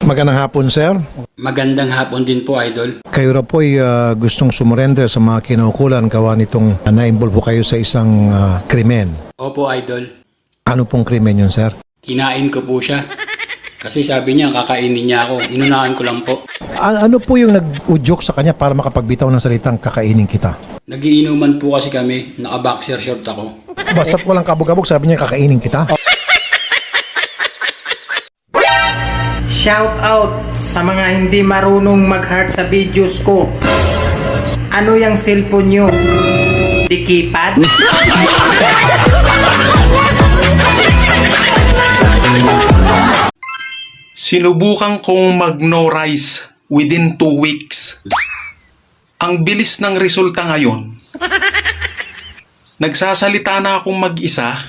Magandang hapon, sir. Magandang hapon din po, Idol. Kayo ra po ay gustong sumurrender sa mga kinaukulan gawa nitong na-involve kayo sa isang krimen. Opo, Idol. Ano pong krimen yun, sir? Kinain ko po siya. Kasi sabi niya, kakainin niya ako. Inunahan ko lang po. Ano po yung nag-udyok sa kanya para makapagbitaw ng salitang kakainin kita? Nagiinuman po kasi kami. Naka-boxer short ako. Basta't walang kabog-kabog, sabi niya kakainin kita. Shout out sa mga hindi marunong mag-heart sa videos ko. Ano yung cellphone nyo? Di keypad? Sinubukan kong mag-no rice within 2 weeks. Ang bilis ng resulta ngayon. Nagsasalita na akong mag-isa.